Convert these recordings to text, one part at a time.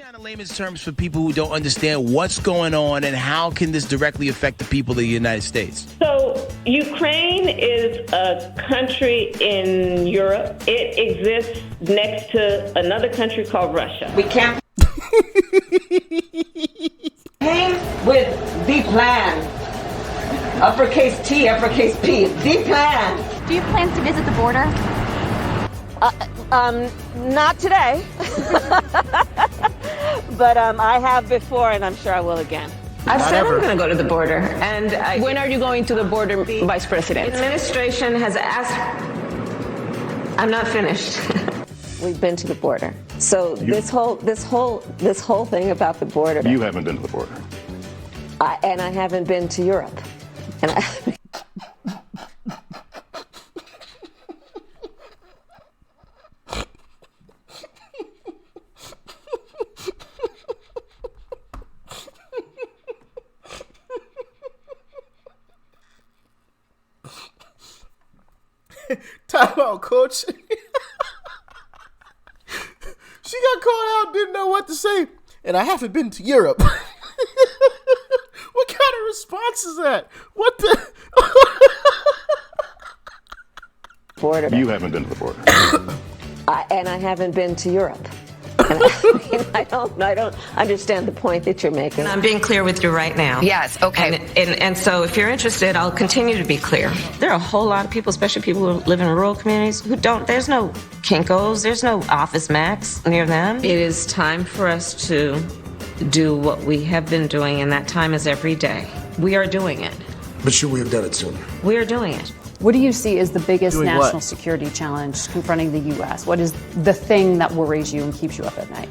Down in layman's terms for people who don't understand what's going on and how can this directly affect the people of the United States? So Ukraine is a country in Europe. It exists next to another country called Russia. We can't with the plan. Uppercase T, uppercase P. The plan. Do you plan to visit the border? Not today. But I have before, and I'm sure I will again. I said I'm going to go to the border. And when are you going to the border, Vice President? The administration has asked. I'm not finished. We've been to the border. So this whole thing about the border. You haven't been to the border. And I haven't been to Europe. And Time out, coach. She got called out, didn't know what to say. And I haven't been to Europe. What kind of response is that? What the? border. You haven't been to the border. And I haven't been to Europe. And I don't understand the point that you're making. I'm being clear with you right now. Yes, okay. And so if you're interested, I'll continue to be clear. There are a whole lot of people, especially people who live in rural communities, who don't, there's no Kinko's, there's no Office Max near them. It is time for us to do what we have been doing, and that time is every day. We are doing it. But should we have done it sooner? We are doing it. What do you see as the biggest Doing national what? security challenge confronting the U.S.? What is the thing that worries you and keeps you up at night?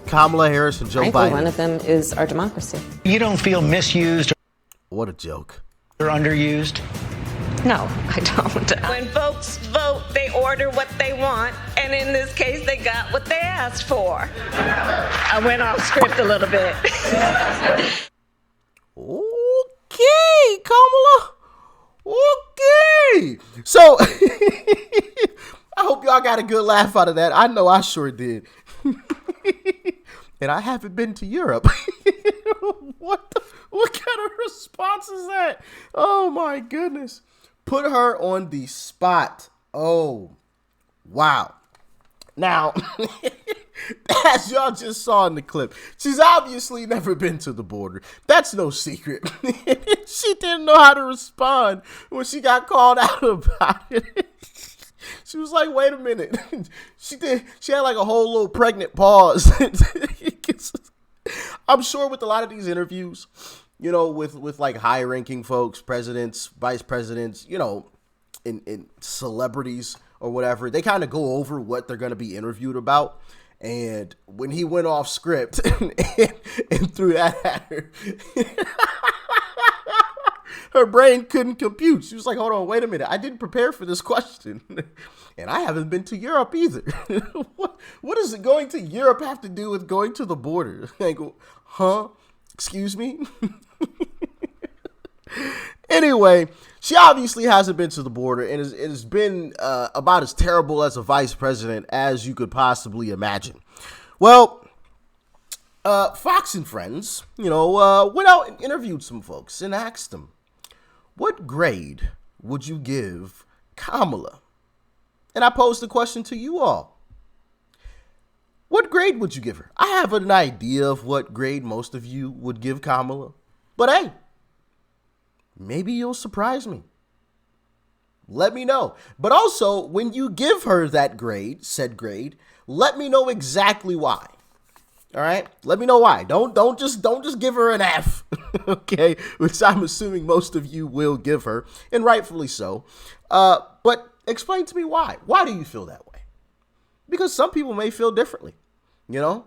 Kamala Harris and Joe I think Biden. one of them is our democracy. You don't feel misused What a joke. or underused? No, I don't. When folks vote, they order what they want, and in this case, they got what they asked for. I went off script a little bit. Okay, Kamala. Okay. So, I hope y'all got a good laugh out of that. I know I sure did. And I haven't been to Europe. What kind of response is that? Oh, my goodness. Put her on the spot. Oh, wow. Now, as y'all just saw in the clip, she's obviously never been to the border. That's no secret. She didn't know how to respond when she got called out about it. She was like, wait a minute. She had like a whole little pregnant pause. I'm sure with a lot of these interviews, you know, with like high ranking folks, presidents, vice presidents, you know, in celebrities or whatever, they kind of go over what they're going to be interviewed about. And when he went off script and threw that at her, her brain couldn't compute. She was like, hold on, wait a minute. I didn't prepare for this question. And I haven't been to Europe either. What does going to Europe have to do with going to the border? Like, huh? Excuse me? Anyway, she obviously hasn't been to the border, and it has been about as terrible as a vice president as you could possibly imagine. Well, Fox and Friends, you know, went out and interviewed some folks and asked them, what grade would you give Kamala? And I posed the question to you all. What grade would you give her? I have an idea of what grade most of you would give Kamala, but hey, maybe you'll surprise me. Let me know. But also, when you give her that grade, said grade, let me know exactly why. All right? Let me know why. Don't just give her an F. Okay? Which I'm assuming most of you will give her, and rightfully so. But explain to me why. Why do you feel that way? Because some people may feel differently. You know?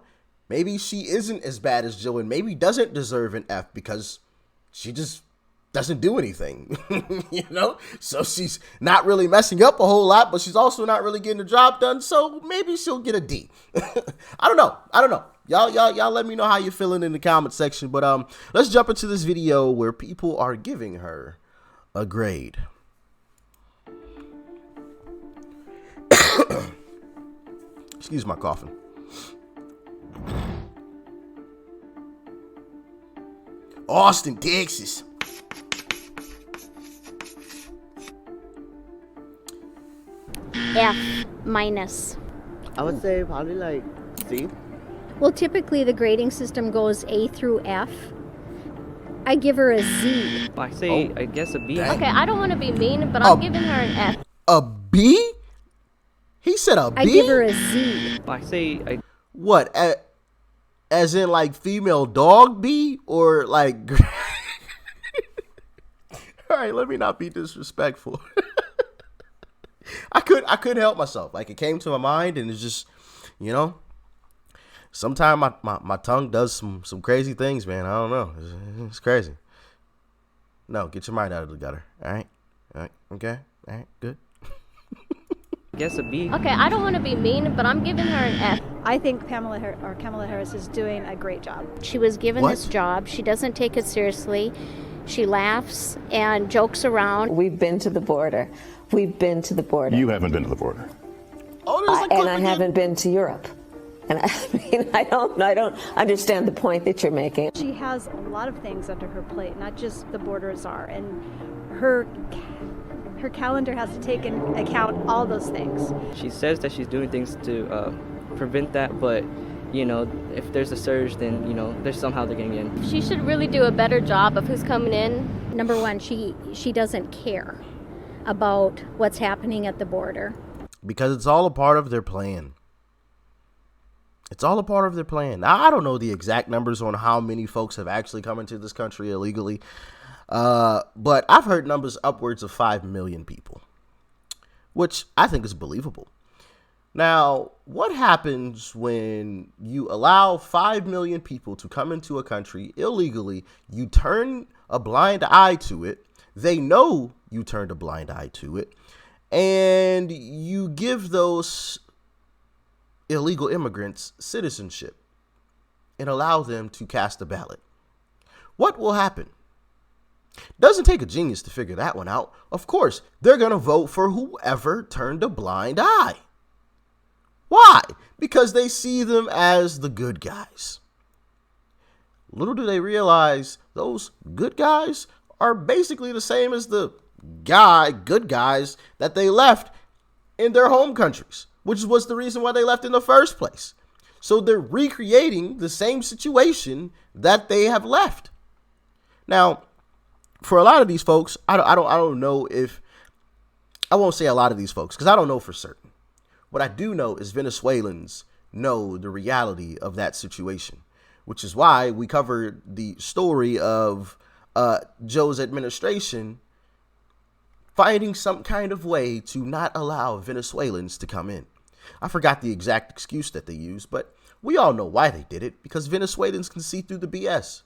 Maybe she isn't as bad as Jill and maybe doesn't deserve an F because she just doesn't do anything, you know? So she's not really messing up a whole lot, but she's also not really getting the job done. So maybe she'll get a D. I don't know. Y'all let me know how you're feeling in the comment section. But let's jump into this video where people are giving her a grade. Excuse my coughing. Austin, Texas. F minus. I would say probably like C. Well, typically the grading system goes A through F. I give her a Z. I say, I guess a B. Okay, I don't want to be mean, but I'm giving her an F. A B? He said a B? I give her a Z. I say, What? As in like female dog B? Or like... All right, let me not be disrespectful. I couldn't help myself. Like, it came to my mind, and it's just, you know, sometimes my tongue does some crazy things, man. I don't know. It's crazy. No, get your mind out of the gutter. All right, okay, all right, good. I guess a B. Okay, I don't want to be mean, but I'm giving her an F. I think Kamala Harris is doing a great job. She was given this job. She doesn't take it seriously. She laughs and jokes around. We've been to the border. We've been to the border. You haven't been to the border. And I haven't been to Europe. And I mean, I don't understand the point that you're making. She has a lot of things under her plate, not just the border czar, and her calendar has to take into account all those things. She says that she's doing things to prevent that, but you know, if there's a surge, then you know, there's somehow they're getting in. She should really do a better job of who's coming in. Number one, she doesn't care about what's happening at the border. Because it's all a part of their plan. It's all a part of their plan. Now, I don't know the exact numbers on how many folks have actually come into this country illegally. But I've heard numbers upwards of 5 million people, which I think is believable. Now, what happens when you allow 5 million people to come into a country illegally? You turn a blind eye to it. They know you turned a blind eye to it. And you give those illegal immigrants citizenship and allow them to cast a ballot. What will happen? Doesn't take a genius to figure that one out. Of course, they're going to vote for whoever turned a blind eye. Why? Because they see them as the good guys. Little do they realize those good guys are basically the same as the good guys that they left in their home countries, which was the reason why they left in the first place. So they're recreating the same situation that they have left. Now, for a lot of these folks, I don't know if, I won't say a lot of these folks because I don't know for certain. What I do know is Venezuelans know the reality of that situation, which is why we covered the story of Joe's administration finding some kind of way to not allow Venezuelans to come in. I forgot the exact excuse that they used, but we all know why they did it, because Venezuelans can see through the BS.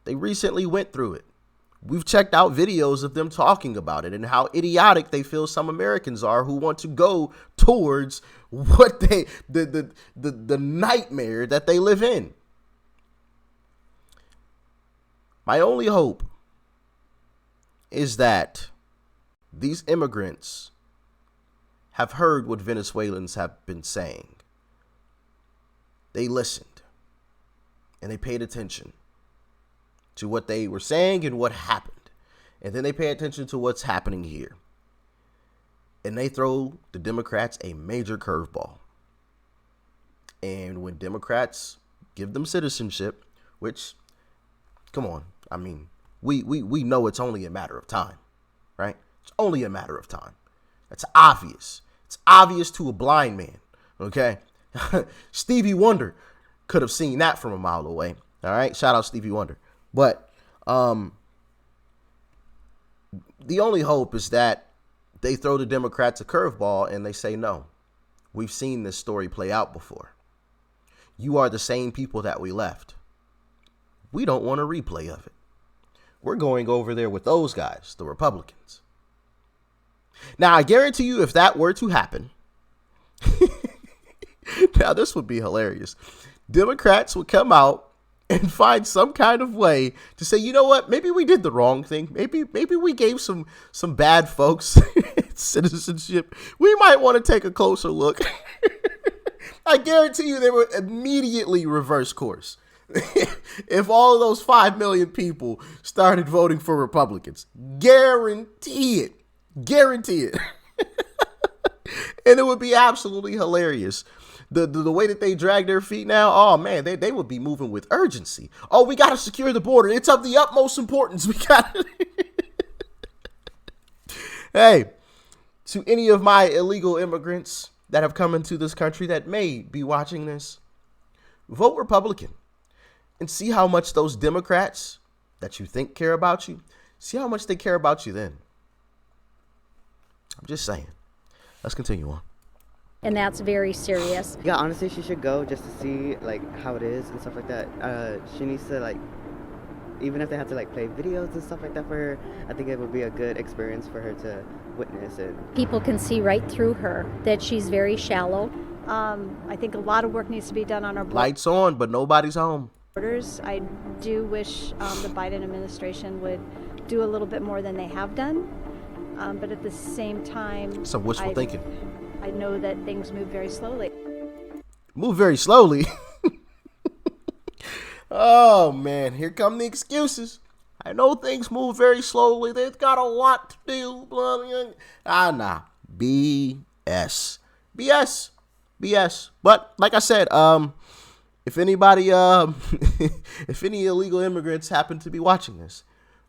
They recently went through it. We've checked out videos of them talking about it and how idiotic they feel some Americans are who want to go towards what the nightmare that they live in. My only hope is that these immigrants have heard what Venezuelans have been saying. They listened and they paid attention to what they were saying and what happened. And then they pay attention to what's happening here. And they throw the Democrats a major curveball. And when Democrats give them citizenship, which, come on, I mean, we know it's only a matter of time, right? It's only a matter of time. It's obvious. It's obvious to a blind man, okay? Stevie Wonder could have seen that from a mile away, all right? Shout out Stevie Wonder. But the only hope is that they throw the Democrats a curveball and they say, no, we've seen this story play out before. You are the same people that we left. We don't want a replay of it. We're going over there with those guys, the Republicans. Now, I guarantee you, if that were to happen, now this would be hilarious. Democrats would come out and find some kind of way to say, you know what, maybe we did the wrong thing. Maybe we gave some bad folks citizenship. We might want to take a closer look. I guarantee you they would immediately reverse course. if all of those 5 million people started voting for Republicans. Guarantee it. Guarantee it. And it would be absolutely hilarious. The way that they drag their feet now, oh man, they would be moving with urgency. Oh, we got to secure the border. It's of the utmost importance. We got to. Hey, to any of my illegal immigrants that have come into this country that may be watching this, vote Republican and see how much those Democrats that you think care about you, see how much they care about you then. I'm just saying. Let's continue on. And that's very serious. Yeah, honestly, she should go just to see like how it is and stuff like that. She needs to like, even if they have to like play videos and stuff like that for her, I think it would be a good experience for her to witness it. People can see right through her that she's very shallow. I think a lot of work needs to be done on our Lights on, but nobody's home. borders. I do wish the Biden administration would do a little bit more than they have done. But at the same time, some wishful thinking. I know that things move very slowly. Move very slowly. Oh man, here come the excuses. I know things move very slowly. They've got a lot to do. Blah, blah, blah. Nah. BS. But like I said, if anybody, if any illegal immigrants happen to be watching this,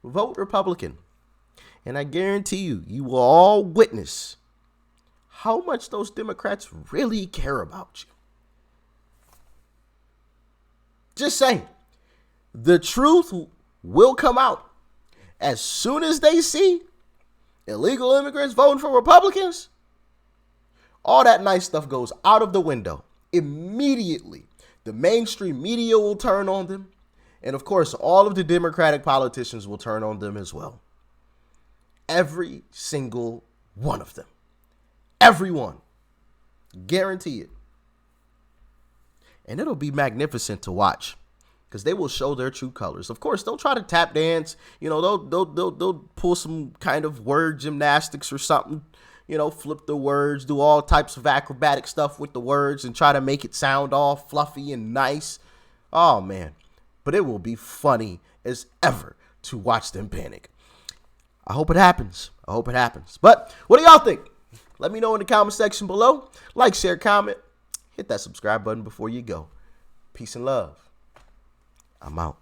vote Republican. And I guarantee you, you will all witness how much those Democrats really care about you. Just saying, the truth will come out as soon as they see illegal immigrants voting for Republicans. All that nice stuff goes out of the window immediately. The mainstream media will turn on them. And of course, all of the Democratic politicians will turn on them as well. Every single one of them. Everyone. Guarantee it. And it'll be magnificent to watch because they will show their true colors. Of course, they'll try to tap dance. You know, they'll pull some kind of word gymnastics or something. You know, flip the words, do all types of acrobatic stuff with the words and try to make it sound all fluffy and nice. Oh, man. But it will be funny as ever to watch them panic. I hope it happens. But what do y'all think? Let me know in the comment section below. Like, share, comment. Hit that subscribe button before you go. Peace and love. I'm out.